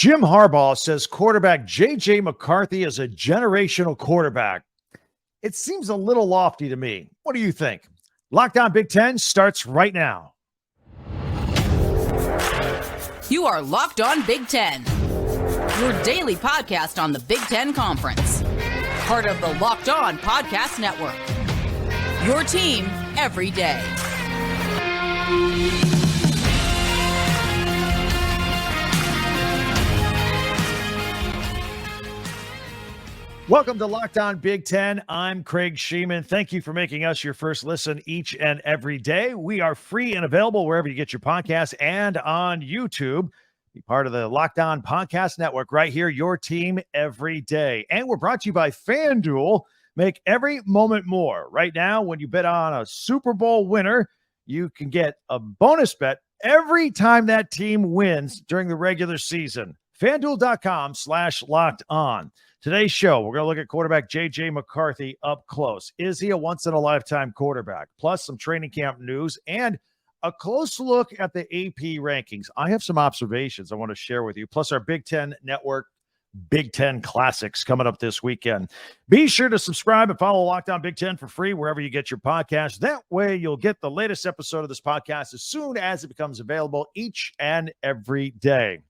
Jim Harbaugh says quarterback JJ McCarthy is a generational quarterback. It seems a little lofty to me. What do you think? Locked On Big Ten starts right now. You are Locked On Big Ten, your daily podcast on the Big Ten Conference. Part of the Locked On Podcast Network, your team every day. Welcome to Locked On Big Ten. I'm Craig Sheeman. Thank you for making us your first listen each and every day. We are free and available wherever you get your podcasts and on YouTube. Be part of the Locked On Podcast Network right here, your team every day. And we're brought to you by FanDuel. Make every moment more. Right now, when you bet on a Super Bowl winner, you can get a bonus bet every time that team wins during the regular season. FanDuel.com/locked on. Today's show, we're going to look at quarterback JJ McCarthy up close. Is he a once-in-a-lifetime quarterback? Plus some training camp news and a close look at the AP rankings. I have some observations I want to share with you, plus our Big Ten Network Big Ten Classics coming up this weekend. Be sure to subscribe and follow Locked On Big Ten for free wherever you get your podcast. That way you'll get the latest episode of this podcast as soon as it becomes available each and every day.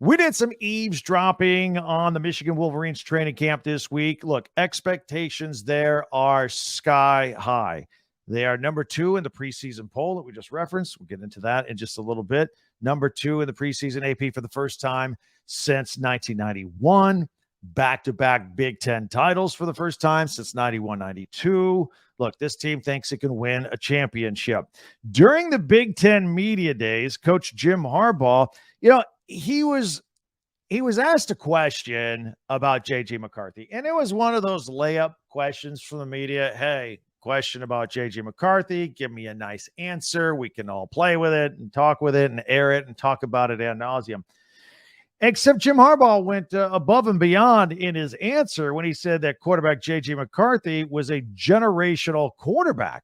We did some eavesdropping on the Michigan Wolverines training camp this week. Look, expectations there are sky high. They are number 2 in the preseason poll that we just referenced. We'll get into that in just a little bit. Number 2 in the preseason AP for the first time since 1991. Back-to-back Big Ten titles for the first time since 91-92. Look, this team thinks it can win a championship. During the Big Ten media days, Coach Jim Harbaugh, he was asked a question about JJ McCarthy, and it was one of those layup questions from the media. Hey, question about JJ McCarthy. Give me a nice answer. We can all play with it and talk with it and air it and talk about it ad nauseum. Except Jim Harbaugh went above and beyond in his answer when he said that quarterback JJ McCarthy was a generational quarterback.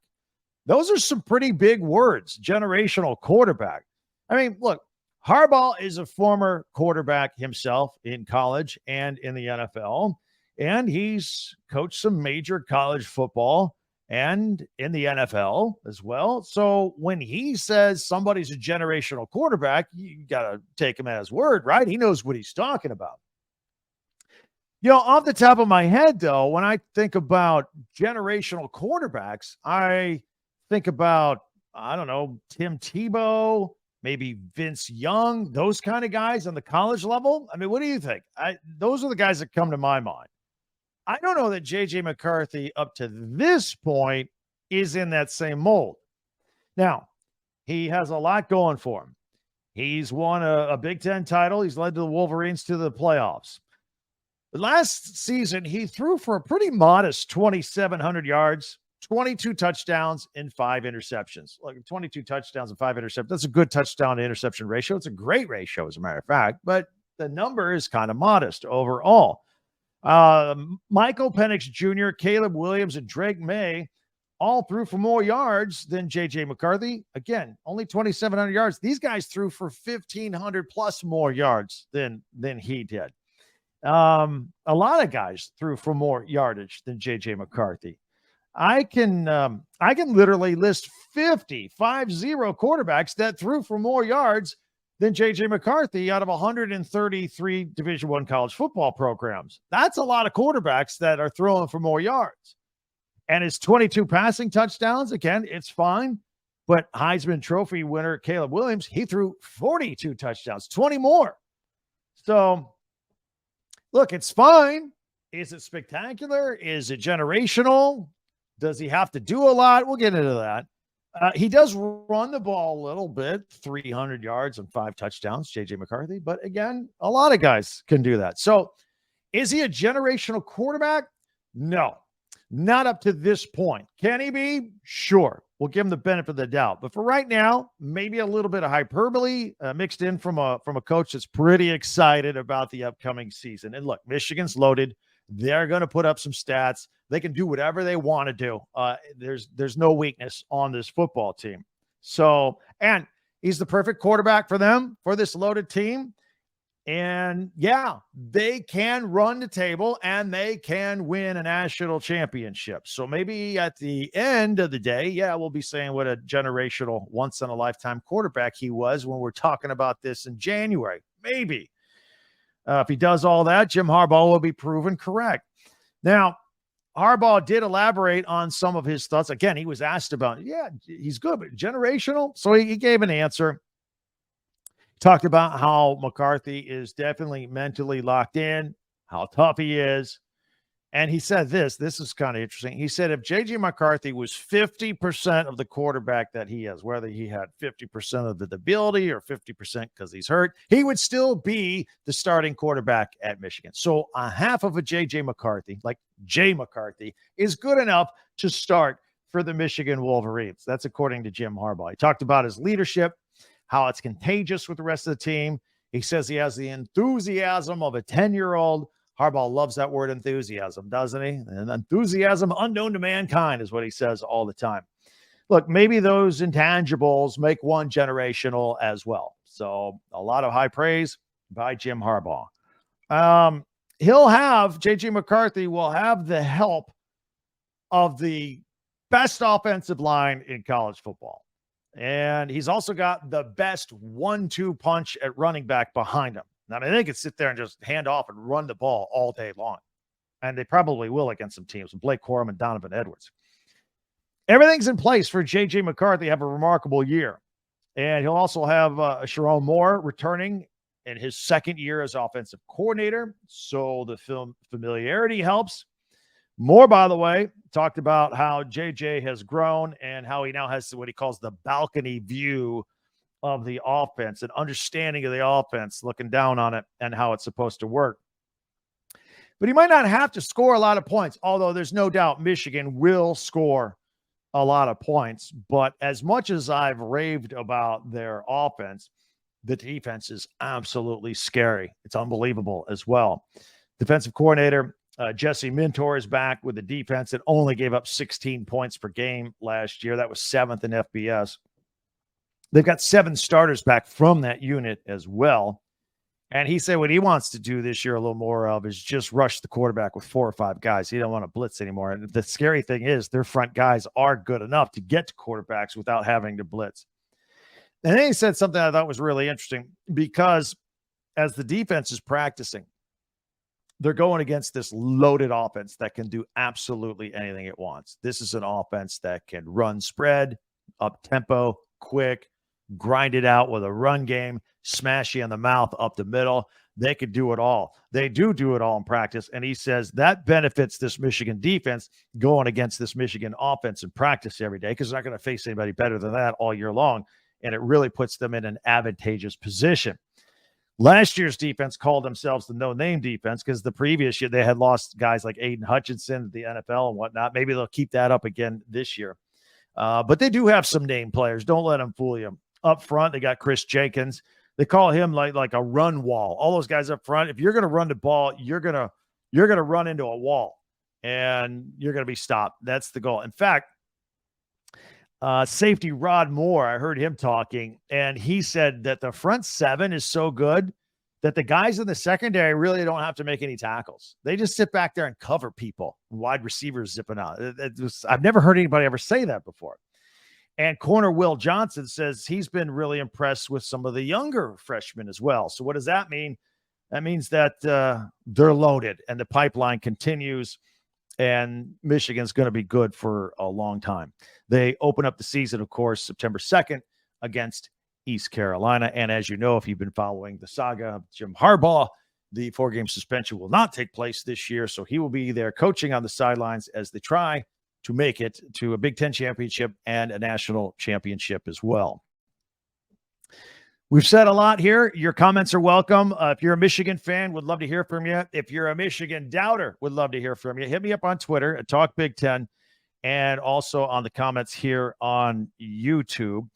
Those are some pretty big words, generational quarterback. I mean, look, Harbaugh is a former quarterback himself in college and in the NFL, and he's coached some major college football and in the NFL as well. So when he says somebody's a generational quarterback, you got to take him at his word, right? He knows what he's talking about. Off the top of my head, though, when I think about generational quarterbacks, I think about, Tim Tebow, maybe Vince Young, those kind of guys on the college level. I mean, what do you think? Those are the guys that come to my mind. I don't know that JJ McCarthy up to this point is in that same mold. Now, he has a lot going for him. He's won a Big Ten title. He's led the Wolverines to the playoffs. But last season, he threw for a pretty modest 2,700 yards, 22 touchdowns, and 5 interceptions. Like 22 touchdowns and 5 interceptions. That's a good touchdown to interception ratio. It's a great ratio, as a matter of fact, but the number is kind of modest overall. Michael Penix Jr., Caleb Williams, and Drake May all threw for more yards than JJ McCarthy. Again, only 2,700 yards. These guys threw for 1,500 plus more yards than he did. A lot of guys threw for more yardage than JJ McCarthy. I can literally list 50 quarterbacks that threw for more yards than JJ McCarthy out of 133 Division I college football programs. That's a lot of quarterbacks that are throwing for more yards. And his 22 passing touchdowns, again, it's fine. But Heisman Trophy winner Caleb Williams, he threw 42 touchdowns, 20 more. So, look, it's fine. Is it spectacular? Is it generational? Does he have to do a lot? We'll get into that. He does run the ball a little bit, 300 yards and 5 touchdowns, JJ McCarthy. But again, a lot of guys can do that. So is he a generational quarterback? No, not up to this point. Can he be? Sure. We'll give him the benefit of the doubt. But for right now, maybe a little bit of hyperbole mixed in from a coach that's pretty excited about the upcoming season. And look, Michigan's loaded. They're going to put up some stats. They can do whatever they want to do. There's no weakness on this football team. So, and he's the perfect quarterback for them, for this loaded team. And yeah, they can run the table and they can win a national championship. So maybe at the end of the day, yeah, we'll be saying what a generational, once in a lifetime quarterback he was when we're talking about this in January. Maybe. If he does all that, Jim Harbaugh will be proven correct. Now, Harbaugh did elaborate on some of his thoughts. Again, he was asked about, yeah, he's good, but generational. So he gave an answer. Talked about how McCarthy is definitely mentally locked in, how tough he is. And he said this is kind of interesting. He said if JJ McCarthy was 50% of the quarterback that he is, whether he had 50% of the ability or 50% because he's hurt, he would still be the starting quarterback at Michigan. So a half of a JJ McCarthy, like Jay McCarthy, is good enough to start for the Michigan Wolverines. That's according to Jim Harbaugh. He talked about his leadership, how it's contagious with the rest of the team. He says he has the enthusiasm of a 10-year-old. Harbaugh loves that word enthusiasm, doesn't he? And enthusiasm unknown to mankind is what he says all the time. Look, maybe those intangibles make one generational as well. So a lot of high praise by Jim Harbaugh. JJ McCarthy will have the help of the best offensive line in college football. And he's also got the best 1-2 punch at running back behind him. Now, they could sit there and just hand off and run the ball all day long. And they probably will against some teams with Blake Corum and Donovan Edwards. Everything's in place for J.J. McCarthy to have a remarkable year. And he'll also have Sharon Moore returning in his second year as offensive coordinator. So the familiarity helps. Moore, by the way, talked about how JJ has grown and how he now has what he calls the balcony view of the offense, an understanding of the offense, looking down on it and how it's supposed to work. But he might not have to score a lot of points, although there's no doubt Michigan will score a lot of points. But as much as I've raved about their offense, the defense is absolutely scary. It's unbelievable as well. Defensive coordinator Jesse Mintor is back with the defense that only gave up 16 points per game last year. That was 7th in FBS. They've got 7 starters back from that unit as well. And he said what he wants to do this year a little more of is just rush the quarterback with 4 or 5 guys. He don't want to blitz anymore. And the scary thing is their front guys are good enough to get to quarterbacks without having to blitz. And then he said something I thought was really interesting because as the defense is practicing, they're going against this loaded offense that can do absolutely anything it wants. This is an offense that can run spread, up tempo, quick, grind it out with a run game, smash you in the mouth up the middle. They could do it all. They do it all in practice. And he says that benefits this Michigan defense going against this Michigan offense in practice every day because they're not going to face anybody better than that all year long. And it really puts them in an advantageous position. Last year's defense called themselves the no-name defense because the previous year they had lost guys like Aiden Hutchinson, the NFL and whatnot. Maybe they'll keep that up again this year. But they do have some name players. Don't let them fool you. Up front, they got Chris Jenkins. They call him like a run wall. All those guys up front, if you're going to run the ball, you're going to run into a wall and you're going to be stopped. That's the goal. In fact, safety Rod Moore, I heard him talking, and he said that the front 7 is so good that the guys in the secondary really don't have to make any tackles. They just sit back there and cover people, wide receivers zipping out. I've never heard anybody ever say that before. And corner Will Johnson says he's been really impressed with some of the younger freshmen as well. So what does that mean? That means that they're loaded and the pipeline continues. And Michigan's going to be good for a long time. They open up the season, of course, September 2nd against East Carolina. And as you know, if you've been following the saga of Jim Harbaugh, the 4-game suspension will not take place this year. So he will be there coaching on the sidelines as they try to make it to a Big Ten championship and a national championship as well. We've said a lot here. Your comments are welcome. If you're a Michigan fan, would love to hear from you. If you're a Michigan doubter, would love to hear from you. Hit me up on Twitter at Talk Big Ten and also on the comments here on YouTube.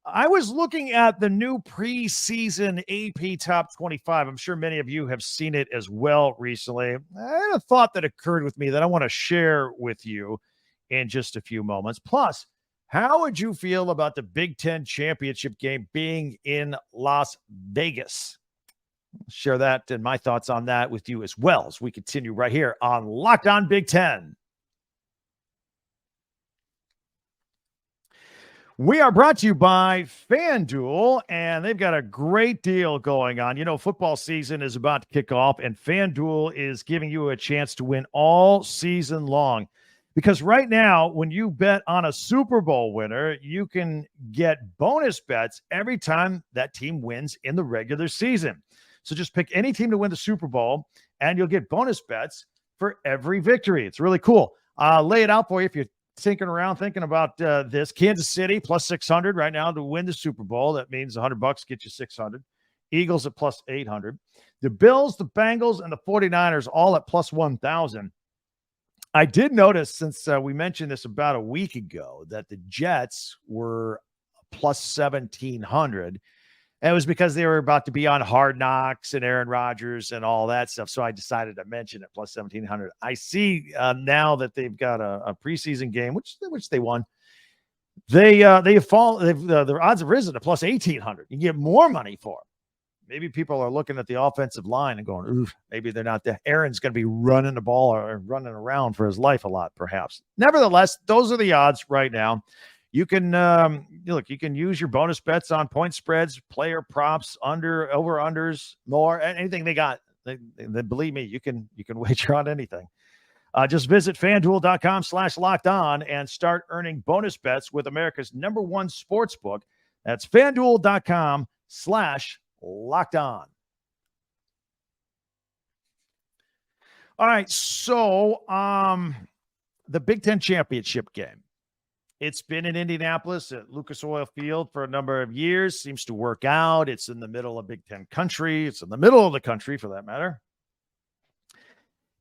I was looking at the new preseason AP Top 25. I'm sure many of you have seen it as well recently. I had a thought that occurred with me that I want to share with you in just a few moments. Plus, how would you feel about the Big Ten championship game being in Las Vegas? Share that and my thoughts on that with you as well as we continue right here on Locked On Big Ten. We are brought to you by FanDuel, and they've got a great deal going on. You know, football season is about to kick off, and FanDuel is giving you a chance to win all season long. Because right now, when you bet on a Super Bowl winner, you can get bonus bets every time that team wins in the regular season. So just pick any team to win the Super Bowl, and you'll get bonus bets for every victory. It's really cool. Lay it out for you if you're tinkering around thinking about this. Kansas City plus 600 right now to win the Super Bowl. That means $100 get you 600. Eagles at plus 800. The Bills, the Bengals, and the 49ers all at plus 1,000. I did notice, since we mentioned this about a week ago, that the Jets were plus 1,700. And it was because they were about to be on Hard Knocks and Aaron Rodgers and all that stuff. So I decided to mention it, plus 1,700. I see now that they've got a preseason game, which they won. Their odds have risen to plus 1,800. You get more money for them. Maybe people are looking at the offensive line and going, ooh, maybe they're not there. Aaron's going to be running the ball or running around for his life a lot, perhaps. Nevertheless, those are the odds right now. You can you can use your bonus bets on point spreads, player props, over unders, more, anything they got. They believe me, you can wager on anything. Just visit FanDuel.com/lockedon and start earning bonus bets with America's #1 sports book. That's FanDuel.com/lockedon. All right, so the Big Ten championship game. It's been in Indianapolis at Lucas Oil Field for a number of years. Seems to work out. It's in the middle of Big Ten country. It's in the middle of the country, for that matter.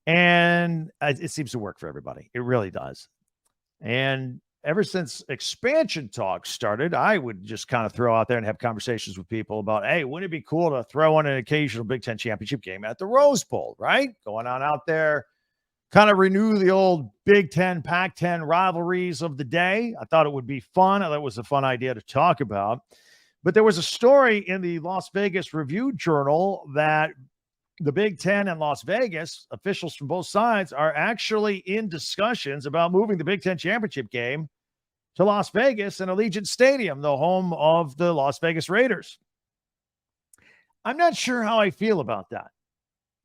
And it seems to work for everybody. It really does. And ever since expansion talks started, I would just kind of throw out there and have conversations with people about, hey, wouldn't it be cool to throw in an occasional Big Ten championship game at the Rose Bowl, right? Going on out there. Kind of renew the old Big Ten, Pac-10 rivalries of the day. I thought it would be fun. I thought it was a fun idea to talk about. But there was a story in the Las Vegas Review-Journal that the Big Ten and Las Vegas, officials from both sides, are actually in discussions about moving the Big Ten championship game to Las Vegas and Allegiant Stadium, the home of the Las Vegas Raiders. I'm not sure how I feel about that.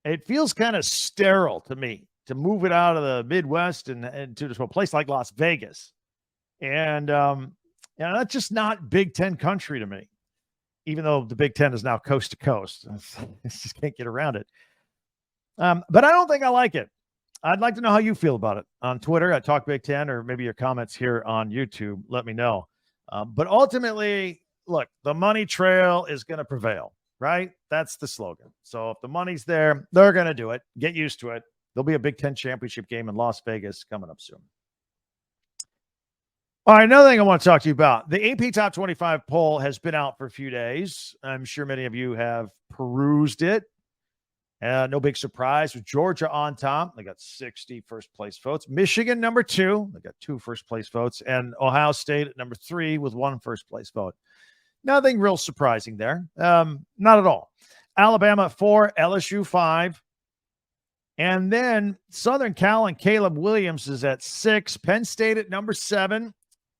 It feels kind of sterile to me to move it out of the Midwest and to a place like Las Vegas. And that's just not Big Ten country to me, even though the Big Ten is now coast to coast. I just can't get around it. But I don't think I like it. I'd like to know how you feel about it on Twitter at Talk Big Ten, or maybe your comments here on YouTube. Let me know. But ultimately, look, the money trail is going to prevail, right? That's the slogan. So if the money's there, they're going to do it. Get used to it. There'll be a Big Ten championship game in Las Vegas coming up soon. All right, another thing I want to talk to you about. The AP Top 25 poll has been out for a few days. I'm sure many of you have perused it. No big surprise with Georgia on top. They got 60 first-place votes. Michigan, number 2. They got 2 first-place votes. And Ohio State at number 3 with 1 first-place vote. Nothing real surprising there. Not at all. Alabama 4, LSU 5. And then Southern Cal and Caleb Williams is at 6. Penn State at number 7.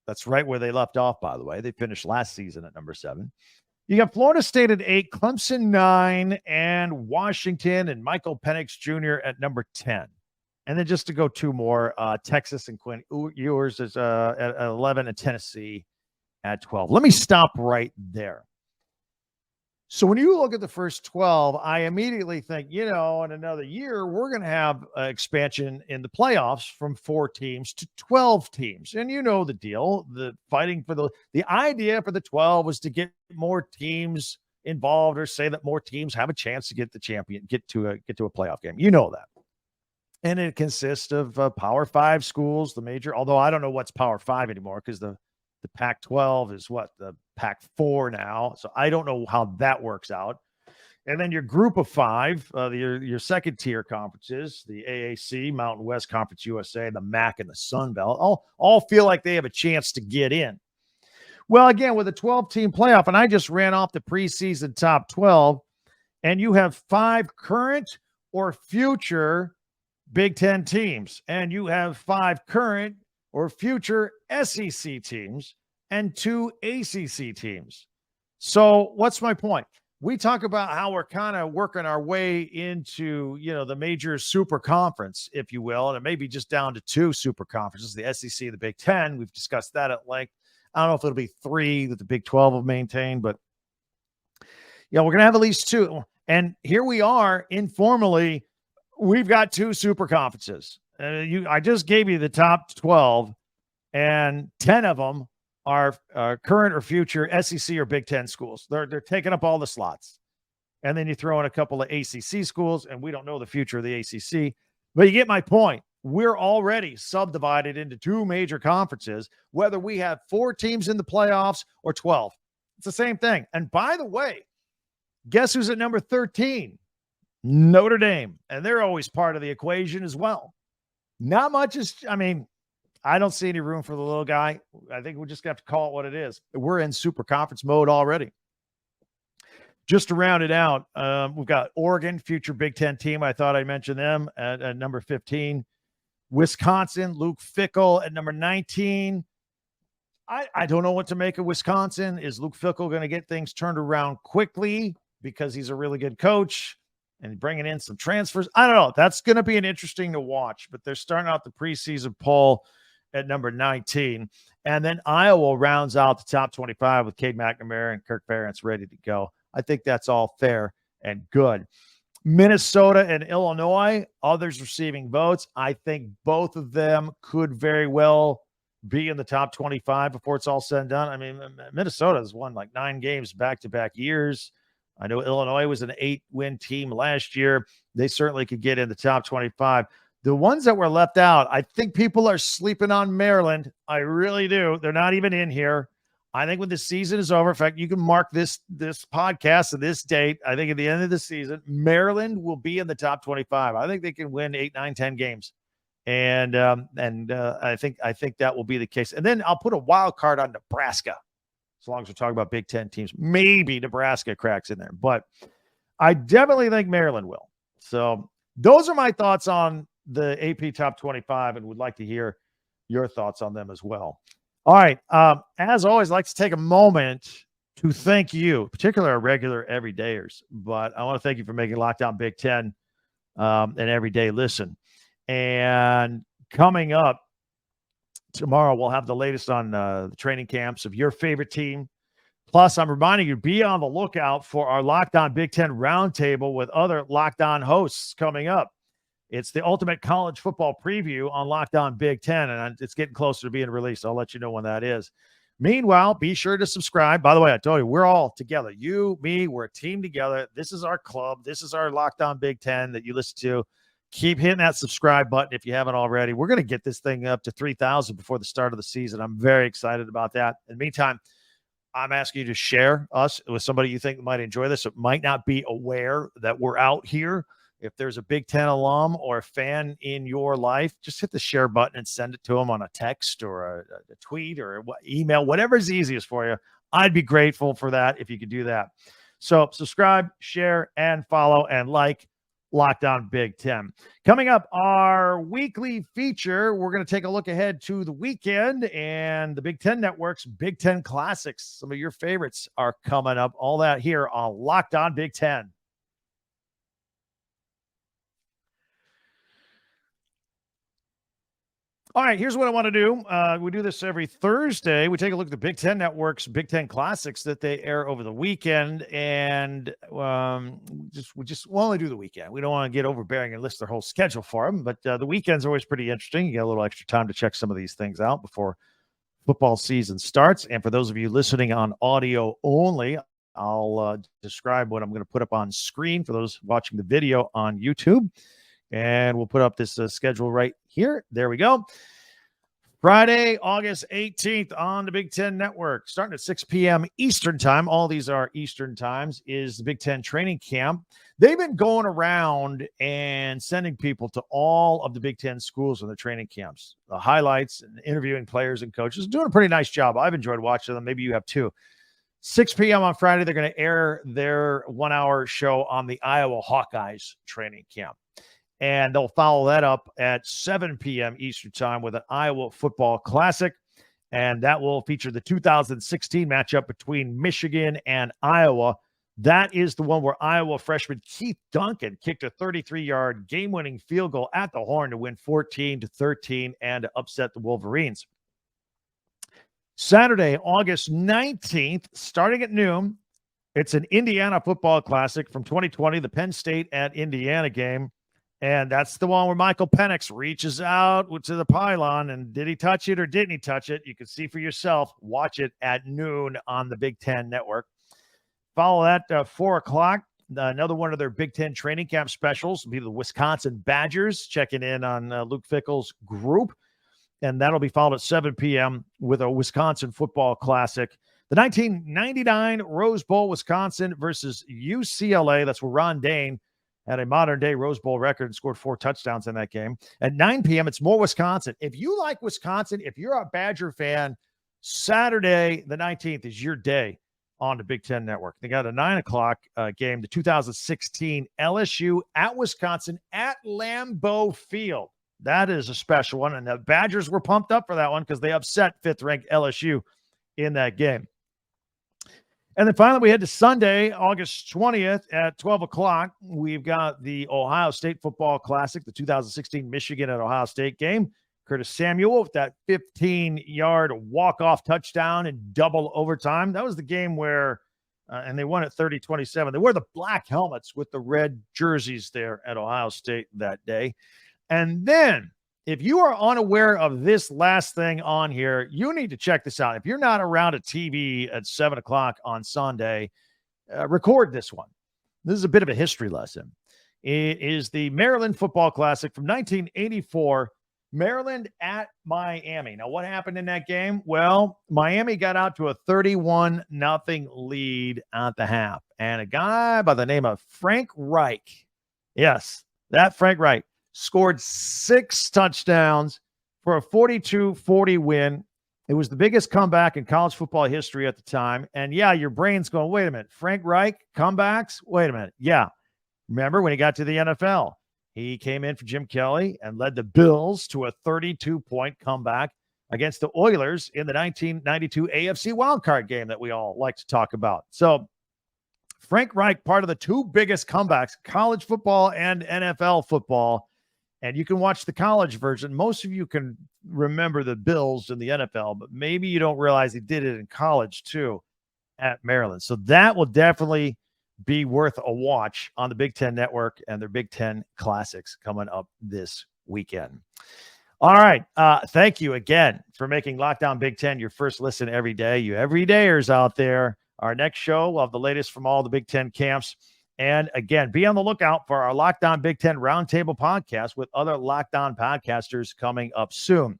That's right where they left off, by the way. They finished last season at number 7. You got Florida State at 8, Clemson 9, and Washington and Michael Penix Jr. at number 10. And then just to go 2 more, Texas and Quinn Ewers is at 11, and Tennessee at 12. Let me stop right there. So when you look at the first 12, I immediately think, in another year, we're going to have expansion in the playoffs from 4 teams to 12 teams. And you know the deal, the fighting for the idea for the 12 was to get more teams involved, or say that more teams have a chance to get to a playoff game. You know that. And it consists of Power 5 schools, the major, although I don't know what's Power 5 anymore, because the Pac-12 is the Pac-4 now. So I don't know how that works out. And then your group of 5, your second tier conferences, the AAC, Mountain West Conference USA, the MAC, and the Sun Belt, all feel like they have a chance to get in. Well, again, with a 12-team playoff, and I just ran off the preseason top 12, and you have 5 current or future Big Ten teams, and you have 5 current or future SEC teams and 2 ACC teams. So what's my point? We talk about how we're kind of working our way into, the major super conference, if you will, and it may be just down to 2 super conferences, the SEC and the Big Ten. We've discussed that at length. I don't know if it'll be 3 that the Big 12 will maintain, but we're going to have at least 2. And here we are informally. We've got 2 super conferences. I just gave you the top 12, and 10 of them are current or future SEC or Big Ten schools. They're taking up all the slots. And then you throw in a couple of ACC schools, and we don't know the future of the ACC. But you get my point. We're already subdivided into 2 major conferences, whether we have 4 teams in the playoffs or 12. It's the same thing. And by the way, guess who's at number 13? Notre Dame. And they're always part of the equation as well. Not much is, I don't see any room for the little guy. I think we're just going to have to call it what it is. We're in super conference mode already. Just to round it out, we've got Oregon, future Big Ten team. I thought I mentioned them at number 15. Wisconsin, Luke Fickell at number 19. I don't know what to make of Wisconsin. Is Luke Fickell going to get things turned around quickly because he's a really good coach and bringing in some transfers? I don't know. That's going to be an interesting to watch, but they're starting out the preseason poll at number 19. And then Iowa rounds out the top 25 with Cade McNamara and Kirk Ferentz ready to go. I think that's all fair and good. Minnesota and Illinois, others receiving votes. I think both of them could very well be in the top 25 before it's all said and done. Minnesota has won like 9 games back-to-back years. I know Illinois was an 8-win team last year. They certainly could get in the top 25. The ones that were left out, I think people are sleeping on Maryland. I really do. They're not even in here. I think when the season is over, in fact, you can mark this podcast and this date. I think at the end of the season, Maryland will be in the top 25. I think they can win 8, 9, 10 games. And I think that will be the case. And then I'll put a wild card on Nebraska. As long as we're talking about Big Ten teams, maybe Nebraska cracks in there, but I definitely think Maryland will. So those are my thoughts on the AP top 25, and would like to hear your thoughts on them as well. All right. As always, I'd like to take a moment to thank you, particularly our regular everydayers, but I want to thank you for making Locked On Big Ten an everyday listen. And coming up tomorrow, we'll have the latest on the training camps of your favorite team. Plus, I'm reminding you, be on the lookout for our Locked On Big Ten Roundtable with other Locked On hosts coming up. It's the ultimate college football preview on Locked On Big Ten, and it's getting closer to being released. I'll let you know when that is. Meanwhile, be sure to subscribe. By the way, I told you, we're all together. You, me, we're a team together. This is our club. This is our Locked On Big Ten that you listen to. Keep hitting that subscribe button if you haven't already. We're going to get this thing up to 3,000 before the start of the season. I'm very excited about that. In the meantime, I'm asking you to share us with somebody you think might enjoy this. It might not be aware that we're out here. If there's a Big Ten alum or a fan in your life, just hit the share button and send it to them on a text or a tweet or email, whatever's easiest for you. I'd be grateful for that if you could do that. So subscribe, share, and follow and like Locked On Big Ten. Coming up, our weekly feature, we're going to take a look ahead to the weekend and the Big Ten Network's Big Ten Classics. Some of your favorites are coming up. All that here on Locked On Big Ten. All right, here's what I want to do. We do this every Thursday. We take a look at the Big Ten Network's Big Ten Classics that they air over the weekend, and we only do the weekend. We don't want to get overbearing and list their whole schedule for them, but the weekend's always pretty interesting. You get a little extra time to check some of these things out before football season starts. And for those of you listening on audio only, I'll describe what I'm going to put up on screen for those watching the video on YouTube. And we'll put up this schedule right here. There we go. Friday, August 18th on the Big Ten Network, starting at 6 p.m. Eastern time. All these are Eastern times, is the Big Ten training camp. They've been going around and sending people to all of the Big Ten schools in the training camps, the highlights and interviewing players and coaches. Doing a pretty nice job. I've enjoyed watching them. Maybe you have too. 6 p.m. on Friday, they're going to air their 1-hour show on the Iowa Hawkeyes training camp. And they'll follow that up at 7 p.m. Eastern time with an Iowa football classic. And that will feature the 2016 matchup between Michigan and Iowa. That is the one where Iowa freshman Keith Duncan kicked a 33-yard game-winning field goal at the Horn to win 14-13 and to upset the Wolverines. Saturday, August 19th, starting at noon, it's an Indiana football classic from 2020, the Penn State at Indiana game. And that's the one where Michael Penix reaches out to the pylon. And did he touch it or didn't he touch it? You can see for yourself. Watch it at noon on the Big Ten Network. Follow that 4 o'clock. Another one of their Big Ten training camp specials will be the Wisconsin Badgers checking in on Luke Fickell's group. And that'll be followed at 7 p.m. with a Wisconsin football classic. The 1999 Rose Bowl, Wisconsin versus UCLA. That's where Ron Dane had a modern-day Rose Bowl record and scored 4 touchdowns in that game. At 9 p.m., it's more Wisconsin. If you like Wisconsin, if you're a Badger fan, Saturday the 19th is your day on the Big Ten Network. They got a 9 o'clock game, the 2016 LSU at Wisconsin at Lambeau Field. That is a special one, and the Badgers were pumped up for that one because they upset 5th-ranked LSU in that game. And then finally, we head to Sunday, August 20th at 12 o'clock. We've got the Ohio State Football Classic, the 2016 Michigan at Ohio State game. Curtis Samuel with that 15-yard walk-off touchdown in double overtime. That was the game where, and they won at 30-27. They wore the black helmets with the red jerseys there at Ohio State that day. And then, if you are unaware of this last thing on here, you need to check this out. If you're not around a TV at 7 o'clock on Sunday, record this one. This is a bit of a history lesson. It is the Maryland Football Classic from 1984, Maryland at Miami. Now, what happened in that game? Well, Miami got out to a 31-0 lead at the half. And a guy by the name of Frank Reich, yes, that Frank Reich, scored 6 touchdowns for a 42-40 win. It was the biggest comeback in college football history at the time. And yeah, your brain's going, wait a minute, Frank Reich, comebacks? Wait a minute. Yeah. Remember when he got to the NFL, he came in for Jim Kelly and led the Bills to a 32-point comeback against the Oilers in the 1992 AFC wildcard game that we all like to talk about. So Frank Reich, part of the 2 biggest comebacks, college football and NFL football. And you can watch the college version. Most of you can remember the Bills in the NFL, but maybe you don't realize he did it in college too at Maryland. So that will definitely be worth a watch on the Big Ten Network and their Big Ten Classics coming up this weekend. All right. Thank you again for making Locked On Big Ten your first listen every day. You everydayers out there. Our next show, we'll have the latest from all the Big Ten camps. And again, be on the lookout for our Locked On Big Ten Roundtable podcast with other Locked On podcasters coming up soon.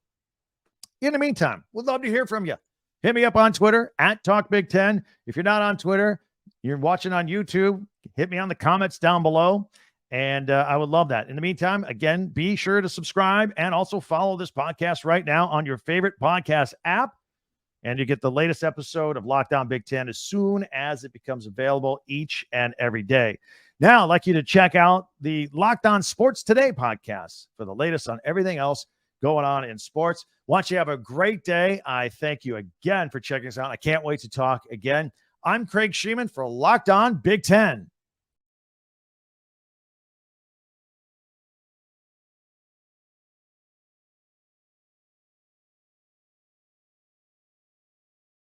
In the meantime, we'd love to hear from you. Hit me up on Twitter at Talk Big Ten. If you're not on Twitter, you're watching on YouTube, hit me on the comments down below. And I would love that. In the meantime, again, be sure to subscribe and also follow this podcast right now on your favorite podcast app. And you get the latest episode of Locked On Big Ten as soon as it becomes available each and every day. Now, I'd like you to check out the Locked On Sports Today podcast for the latest on everything else going on in sports. Want you to have a great day. I thank you again for checking us out. I can't wait to talk again. I'm Craig Sheeman for Locked On Big Ten.